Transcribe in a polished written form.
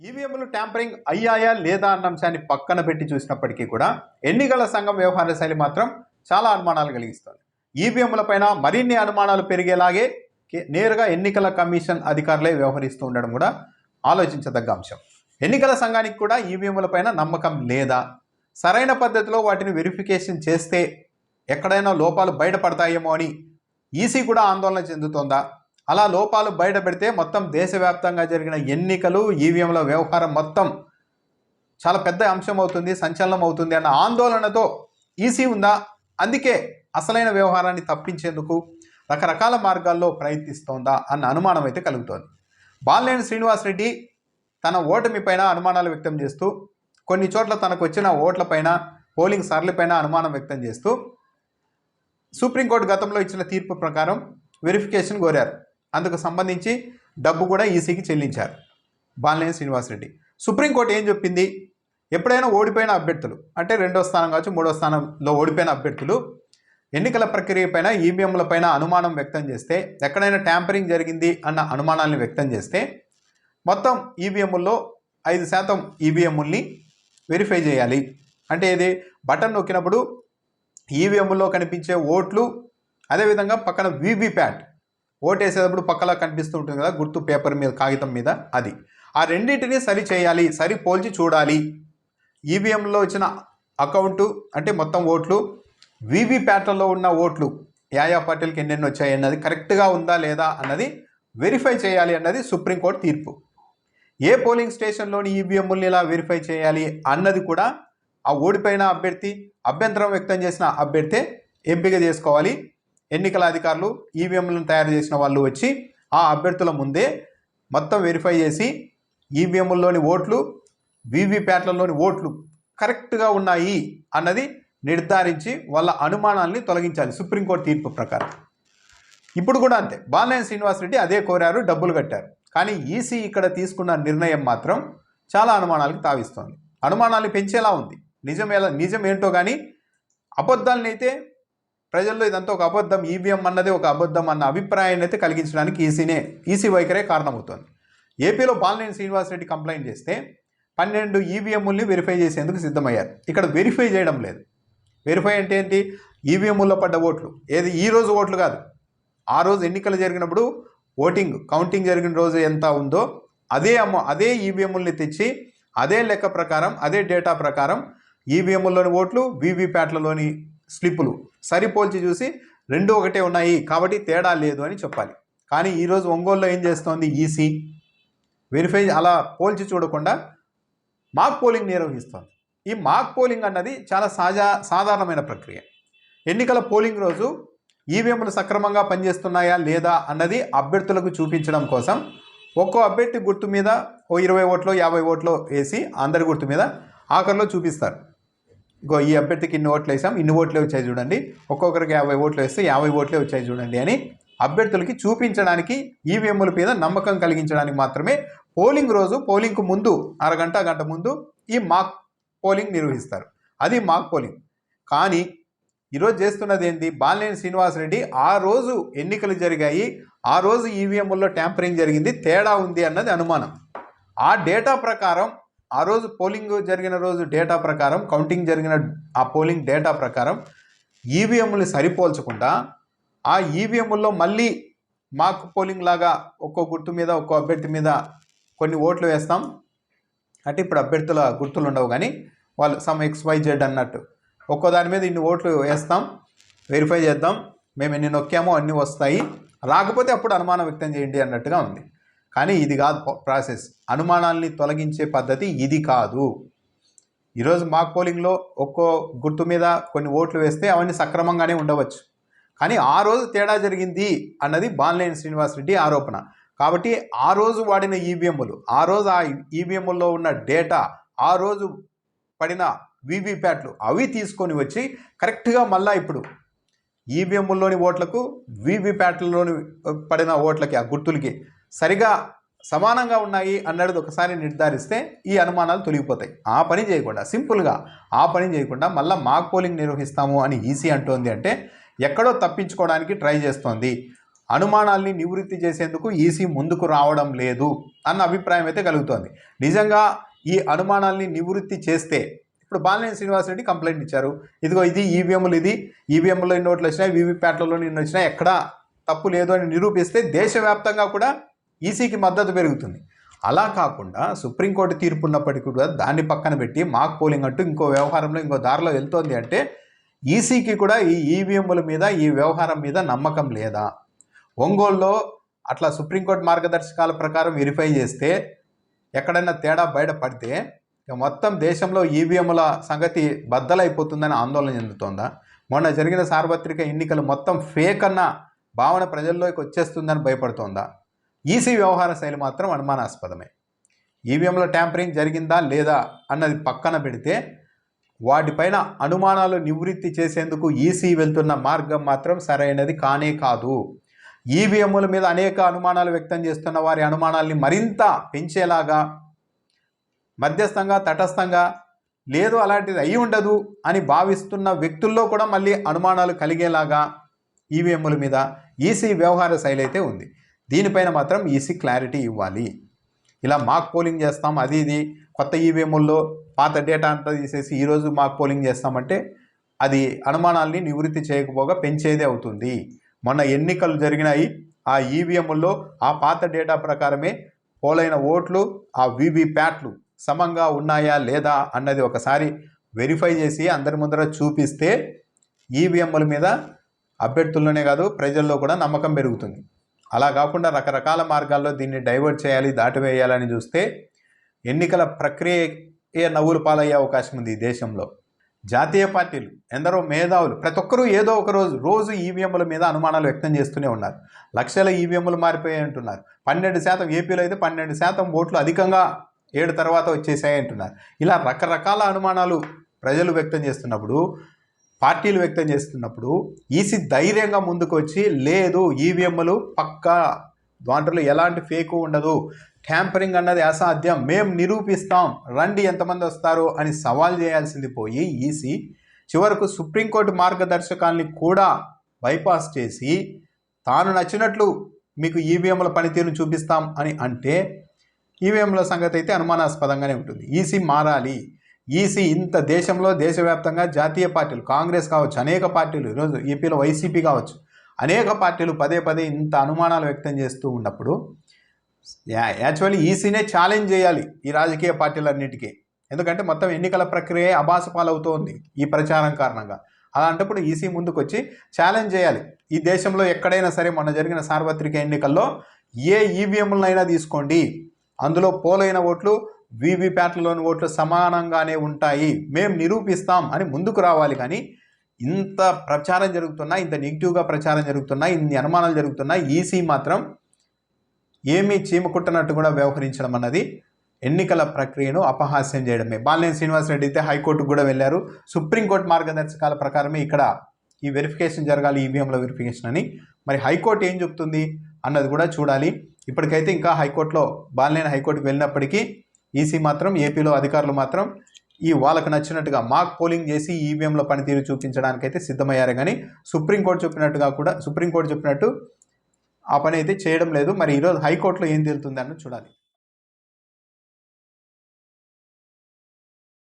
ఈవీఎంలు ట్యాంపరింగ్ అయ్యాయా లేదా అన్న అంశాన్ని పక్కన పెట్టి చూసినప్పటికీ కూడా ఎన్నికల సంఘం వ్యవహార శైలి మాత్రం చాలా అనుమానాలు కలిగిస్తుంది. ఈవీఎంలపైన మరిన్ని అనుమానాలు పెరిగేలాగే నేరుగా ఎన్నికల కమిషన్ అధికారులే వ్యవహరిస్తూ ఉండడం కూడా ఆలోచించదగ్గ అంశం. ఎన్నికల సంఘానికి కూడా ఈవీఎంలపైన నమ్మకం లేదా, సరైన పద్ధతిలో వాటిని వెరిఫికేషన్ చేస్తే ఎక్కడైనా లోపాలు బయటపడతాయేమో అని ఈసీ కూడా ఆందోళన చెందుతోందా, అలా లోపాలు బయట పెడితే మొత్తం దేశవ్యాప్తంగా జరిగిన ఎన్నికలు ఈవీఎంల వ్యవహారం మొత్తం చాలా పెద్ద అంశం అవుతుంది, సంచలనం అవుతుంది అన్న ఆందోళనతో ఈసీ ఉందా, అందుకే అసలైన వ్యవహారాన్ని తప్పించేందుకు రకరకాల మార్గాల్లో ప్రయత్నిస్తోందా అన్న అనుమానం అయితే కలుగుతోంది. బాలినేని శ్రీనివాసరెడ్డి తన ఓటమి పైన అనుమానాలు వ్యక్తం చేస్తూ, కొన్ని చోట్ల తనకు వచ్చిన ఓట్లపైన, పోలింగ్ సర్లపైన అనుమానం వ్యక్తం చేస్తూ సుప్రీంకోర్టు గతంలో ఇచ్చిన తీర్పు ప్రకారం వెరిఫికేషన్ కోరారు. అందుకు సంబంధించి డబ్బు కూడా ఈసీకి చెల్లించారు బాలినేని శ్రీనివాసరెడ్డి. సుప్రీంకోర్టు ఏం చెప్పింది, ఎప్పుడైనా ఓడిపోయిన అభ్యర్థులు అంటే 2వ స్థానం కావచ్చు 3వ స్థానంలో ఓడిపోయిన అభ్యర్థులు ఎన్నికల ప్రక్రియ పైన, ఈవీఎంల పైన అనుమానం వ్యక్తం చేస్తే, ఎక్కడైనా ట్యాంపరింగ్ జరిగింది అన్న అనుమానాలను వ్యక్తం చేస్తే మొత్తం ఈవీఎంల్లో 5% ఈవీఎంల్ని వెరిఫై చేయాలి. అంటే ఇది బటన్ నొక్కినప్పుడు ఈవీఎంలో కనిపించే ఓట్లు, అదేవిధంగా పక్కన వీవీప్యాట్ ఓటు వేసేటప్పుడు పక్కలా కనిపిస్తూ ఉంటుంది కదా గుర్తు, పేపర్ మీద, కాగితం మీద, అది ఆ రెండింటిని సరి చేయాలి, సరి పోల్చి చూడాలి. ఈవీఎంలో వచ్చిన అకౌంటు అంటే మొత్తం ఓట్లు, వీవీప్యాట్లలో ఉన్న ఓట్లు యాయా పార్టీలకు ఎన్నెన్ని వచ్చాయి అన్నది కరెక్ట్గా ఉందా లేదా అన్నది వెరిఫై చేయాలి అన్నది సుప్రీంకోర్టు తీర్పు. ఏ పోలింగ్ స్టేషన్లోని ఈవీఎంని ఇలా వెరిఫై చేయాలి అన్నది కూడా ఆ ఓడిపోయిన అభ్యర్థి, అభ్యంతరం వ్యక్తం చేసిన అభ్యర్థే ఎంపిక చేసుకోవాలి. ఎన్నికల అధికారులు, ఈవీఎంలను తయారు చేసిన వాళ్ళు వచ్చి ఆ అభ్యర్థుల ముందే మొత్తం వెరిఫై చేసి ఈవీఎంల్లోని ఓట్లు, వీవీప్యాట్లలోని ఓట్లు కరెక్ట్గా ఉన్నాయి అన్నది నిర్ధారించి వాళ్ళ అనుమానాల్ని తొలగించాలి సుప్రీంకోర్టు తీర్పు ప్రకారం. ఇప్పుడు కూడా అంతే, బాలినేని శ్రీనివాసరెడ్డి అదే కోరారు, డబ్బులు కట్టారు. కానీ ఈసీ ఇక్కడ తీసుకున్న నిర్ణయం మాత్రం చాలా అనుమానాలకు తావిస్తోంది, అనుమానాలు పెంచేలా ఉంది. నిజం ఏంటో కానీ అబద్ధాలను అయితే ప్రజల్లో ఇదంతా ఒక అబద్ధం, ఈవీఎం అన్నది ఒక అబద్ధం అన్న అభిప్రాయాన్ని అయితే కలిగించడానికి ఈసీ వైఖరే కారణమవుతోంది. ఏపీలో బాలినేని శ్రీనివాసరెడ్డి కంప్లైంట్ చేస్తే 12 ఈవీఎంల్ని వెరిఫై చేసేందుకు సిద్ధమయ్యారు. ఇక్కడ వెరిఫై చేయడం లేదు. వెరిఫై అంటే ఏంటి, ఈవీఎంల్లో పడ్డ ఓట్లు, ఏది ఈ రోజు ఓట్లు కాదు, ఆ రోజు ఎన్నికలు జరిగినప్పుడు ఓటింగ్ కౌంటింగ్ జరిగిన రోజు ఎంత ఉందో అదే ఈవీఎంల్ని తెచ్చి అదే లెక్క ప్రకారం, అదే డేటా ప్రకారం ఈవీఎంల్లోని ఓట్లు, వీవీప్యాట్లలోని స్లిప్పులు సరిపోల్చి చూసి 2 ఒకటే ఉన్నాయి కాబట్టి తేడా లేదు అని చెప్పాలి. కానీ ఈరోజు ఒంగోలులో ఏం చేస్తోంది ఈసీ, వెరిఫై అలా పోల్చి చూడకుండా మాక్ పోలింగ్ నిర్వహిస్తోంది. ఈ మాక్ పోలింగ్ అన్నది చాలా సాధారణమైన ప్రక్రియ. ఎన్నికల పోలింగ్ రోజు ఈవీఎంలు సక్రమంగా పనిచేస్తున్నాయా లేదా అన్నది అభ్యర్థులకు చూపించడం కోసం ఒక్కో అభ్యర్థి గుర్తు మీద 20 ఓట్లు 50 ఓట్లు వేసి అందరి గుర్తు మీద ఆఖరిలో చూపిస్తారు. ఇంకో ఈ అభ్యర్థికి ఇన్ని ఓట్లు వేసాం, ఇన్ని ఓట్లే వచ్చాయి చూడండి, ఒక్కొక్కరికి 50 ఓట్లు వేస్తే 50 ఓట్లే వచ్చాయి చూడండి అని అభ్యర్థులకి చూపించడానికి, ఈవీఎంల మీద నమ్మకం కలిగించడానికి మాత్రమే పోలింగ్ రోజు, పోలింగ్కు ముందు గంట ముందు ఈ మాక్ పోలింగ్ నిర్వహిస్తారు. అది మాక్ పోలింగ్. కానీ ఈరోజు చేస్తున్నది ఏంటి, బాలినేని శ్రీనివాసరెడ్డి ఆ రోజు ఎన్నికలు జరిగాయి, ఆ రోజు ఈవీఎంల్లో ట్యాంపరింగ్ జరిగింది, తేడా ఉంది అన్నది అనుమానం. ఆ డేటా ప్రకారం, ఆ రోజు పోలింగ్ జరిగిన రోజు డేటా ప్రకారం, కౌంటింగ్ జరిగిన ఆ పోలింగ్ డేటా ప్రకారం ఈవీఎంలు సరిపోల్చకుండా ఆ ఈవీఎంల్లో మళ్ళీ మాక్ పోలింగ్ లాగా ఒక్కో గుర్తు మీద, ఒక్కో అభ్యర్థి మీద కొన్ని ఓట్లు వేస్తాం అంటే ఇప్పుడు అభ్యర్థుల గుర్తులు ఉండవు కానీ వాళ్ళు సమ్ XYZ అన్నట్టు ఒక్కో దాని మీద ఇన్ని ఓట్లు వేస్తాం, వెరిఫై చేద్దాం, మేము ఎన్ని నొక్కామో అన్నీ వస్తాయి, రాకపోతే అప్పుడు అనుమానం వ్యక్తం చేయండి అన్నట్టుగా ఉంది. కానీ ఇది కాదు ప్రాసెస్, అనుమానాల్ని తొలగించే పద్ధతి ఇది కాదు. ఈరోజు మాక్ పోలింగ్లో ఒక్కో గుర్తు మీద కొన్ని ఓట్లు వేస్తే అవన్నీ సక్రమంగానే ఉండవచ్చు, కానీ ఆ రోజు తేడా జరిగింది అన్నది బాలినేని శ్రీనివాసరెడ్డి ఆరోపణ. కాబట్టి ఆ రోజు వాడిన ఈవీఎంలు, ఆ రోజు ఆ ఈవీఎంల్లో ఉన్న డేటా, ఆ రోజు పడిన వీవీప్యాట్లు అవి తీసుకొని వచ్చి కరెక్ట్గా మళ్ళీ ఇప్పుడు ఈవీఎంల్లోని ఓట్లకు, వీవీప్యాట్లలోని పడిన ఓట్లకి, ఆ గుర్తులకి సరిగా సమానంగా ఉన్నాయి అన్నది ఒకసారి నిర్ధారిస్తే ఈ అనుమానాలు తొలగిపోతాయి. ఆ పని చేయకుండా, సింపుల్గా ఆ పని చేయకుండా మళ్ళీ మాక్ పోలింగ్ నిర్వహిస్తాము అని ఈసీ అంటోంది అంటే ఎక్కడో తప్పించుకోవడానికి ట్రై చేస్తోంది. అనుమానాల్ని నివృత్తి చేసేందుకు ఈసీ ముందుకు రావడం లేదు అన్న అభిప్రాయం అయితే కలుగుతోంది. నిజంగా ఈ అనుమానాల్ని నివృత్తి చేస్తే, ఇప్పుడు బాలినేని శ్రీనివాసరెడ్డి కంప్లైంట్ ఇచ్చారు, ఇదిగో ఇది ఈవీఎంలు, ఇది ఈవీఎంలో ఇన్ని ఓట్లు వచ్చినాయి, వీవీప్యాట్లలో ఇన్ని వచ్చినాయి, ఎక్కడా తప్పు లేదు అని నిరూపిస్తే దేశవ్యాప్తంగా కూడా ఈసీకి మద్దతు పెరుగుతుంది. అలా కాకుండా సుప్రీంకోర్టు తీర్పు ఉన్నప్పటికీ కూడా దాన్ని పక్కన పెట్టి మాక్ పోలింగ్ అంటూ ఇంకో వ్యవహారంలో ఇంకో దారిలో వెళ్తోంది అంటే ఈసీకి కూడా ఈ ఈవీఎంల మీద, ఈ వ్యవహారం మీద నమ్మకం లేదా? ఒంగోలులో అట్లా సుప్రీంకోర్టు మార్గదర్శకాల ప్రకారం వెరిఫై చేస్తే ఎక్కడైనా తేడా బయటపడితే మొత్తం దేశంలో ఈవీఎంల సంగతి బద్దలైపోతుందని ఆందోళన చెందుతోందా? మొన్న జరిగిన సార్వత్రిక ఎన్నికలు మొత్తం ఫేక్ అన్న భావన ప్రజల్లోకి వచ్చేస్తుందని భయపడుతోందా? ఈసీ వ్యవహార శైలి మాత్రం అనుమానాస్పదమే. ఈవీఎంల ట్యాంపరింగ్ జరిగిందా లేదా అన్నది పక్కన పెడితే వాటిపైన అనుమానాలు నివృత్తి చేసేందుకు ఈసీ వెళ్తున్న మార్గం మాత్రం సరైనది కానే కాదు. ఈవీఎంల మీద అనేక అనుమానాలు వ్యక్తం చేస్తున్న వారి అనుమానాల్ని మరింత పెంచేలాగా, మధ్యస్థంగా తటస్థంగా లేదు అలాంటిది అయి ఉండదు అని భావిస్తున్న వ్యక్తుల్లో కూడా మళ్ళీ అనుమానాలు కలిగేలాగా ఈవీఎంల మీద ఈసీ వ్యవహార శైలి అయితే ఉంది. దీనిపైన మాత్రం ఈసీ క్లారిటీ ఇవ్వాలి. ఇలా మాక్ పోలింగ్ చేస్తాం, అది ఇది కొత్త ఈవీఎంల్లో పాత డేటా అంతా తీసేసి ఈరోజు మాక్ పోలింగ్ చేస్తామంటే అది అనుమానాల్ని నివృత్తి చేయకపోగా పెంచేదే అవుతుంది. మొన్న ఎన్నికలు జరిగినాయి, ఆ ఈవీఎంల్లో ఆ పాత డేటా ప్రకారమే పోలైన ఓట్లు, ఆ వీవీప్యాట్లు సమంగా ఉన్నాయా లేదా అన్నది ఒకసారి వెరిఫై చేసి అందరి ముందర చూపిస్తే ఈవీఎంల మీద అభ్యర్థుల్లోనే కాదు ప్రజల్లో కూడా నమ్మకం పెరుగుతుంది. అలా కాకుండా రకరకాల మార్గాల్లో దీన్ని డైవర్ట్ చేయాలి, దాటివేయాలని చూస్తే ఎన్నికల ప్రక్రియ నవ్వులు పాలయ్యే అవకాశం ఉంది. ఈ దేశంలో జాతీయ పార్టీలు, ఎందరో మేధావులు, ప్రతి ఒక్కరూ ఏదో ఒక రోజు ఈవీఎంల మీద అనుమానాలు వ్యక్తం చేస్తూనే ఉన్నారు. లక్షల ఈవీఎంలు మారిపోయాయి అంటున్నారు. 12% ఏపీలో అయితే 12% ఓట్లు అధికంగా 7 తర్వాత వచ్చేసాయి అంటున్నారు. ఇలా రకరకాల అనుమానాలు ప్రజలు వ్యక్తం చేస్తున్నప్పుడు, పార్టీలు వ్యక్తం చేస్తున్నప్పుడు ఈసీ ధైర్యంగా ముందుకు వచ్చి లేదు ఈవీఎంలు పక్కా, దాంట్లో ఎలాంటి ఫేకు ఉండదు, ట్యాంపరింగ్ అన్నది అసాధ్యం, మేము నిరూపిస్తాం, రండి ఎంతమంది వస్తారో అని సవాల్ చేయాల్సింది పోయి ఈసీ చివరకు సుప్రీంకోర్టు మార్గదర్శకాల్ని కూడా బైపాస్ చేసి తాను నచ్చినట్లు మీకు ఈవీఎంల పనితీరును చూపిస్తాం అని అంటే ఈవీఎంల సంగతి అయితే అనుమానాస్పదంగానే ఉంటుంది. ఈసీ మారాలి. ఈసీ ఇంత దేశంలో దేశవ్యాప్తంగా జాతీయ పార్టీలు, కాంగ్రెస్ కావచ్చు, అనేక పార్టీలు, ఈరోజు ఏపీలో వైసీపీ కావచ్చు, అనేక పార్టీలు పదే పదే ఇంత అనుమానాలు వ్యక్తం చేస్తూ ఉన్నప్పుడు యాక్చువల్లీ ఈసీనే ఛాలెంజ్ చేయాలి ఈ రాజకీయ పార్టీలన్నిటికీ. ఎందుకంటే మొత్తం ఎన్నికల ప్రక్రియ అబాసపాలవుతోంది ఈ ప్రచారం కారణంగా. అలాంటప్పుడు ఈసీ ముందుకు వచ్చి ఛాలెంజ్ చేయాలి. ఈ దేశంలో ఎక్కడైనా సరే మొన్న జరిగిన సార్వత్రిక ఎన్నికల్లో ఏ ఈవీఎంలైనా తీసుకోండి, అందులో పోలైన ఓట్లు వీవీప్యాట్లలోని ఓట్లు సమానంగానే ఉంటాయి, మేము నిరూపిస్తాం అని ముందుకు రావాలి. కానీ ఇంత ప్రచారం జరుగుతున్నా, ఇంత నెగిటివ్గా ప్రచారం జరుగుతున్నా, ఇన్ని అనుమానాలు జరుగుతున్నా ఈసీ మాత్రం ఏమీ చీమకుట్టనట్టు కూడా వ్యవహరించడం అన్నది ఎన్నికల ప్రక్రియను అపహాస్యం చేయడమే. బాలినేని శ్రీనివాసరెడ్డి అయితే హైకోర్టుకు కూడా వెళ్ళారు. సుప్రీంకోర్టు మార్గదర్శకాల ప్రకారమే ఇక్కడ ఈ వెరిఫికేషన్ జరగాలి, ఈవీఎంల వెరిఫికేషన్ అని. మరి హైకోర్టు ఏం చెప్తుంది అన్నది కూడా చూడాలి. ఇప్పటికైతే ఇంకా హైకోర్టులో బాలినేని హైకోర్టుకు వెళ్ళినప్పటికీ ఈసీ మాత్రం, ఏపీలో అధికారులు మాత్రం ఈ వాళ్ళకు నచ్చినట్టుగా మాక్ పోలింగ్ చేసి ఈవీఎంల పనితీరు చూపించడానికైతే సిద్ధమయ్యారు. కానీ సుప్రీంకోర్టు చెప్పినట్టు ఆ పని అయితే చేయడం లేదు. మరి ఈరోజు హైకోర్టులో ఏం తేలుతుంది అన్నది చూడాలి.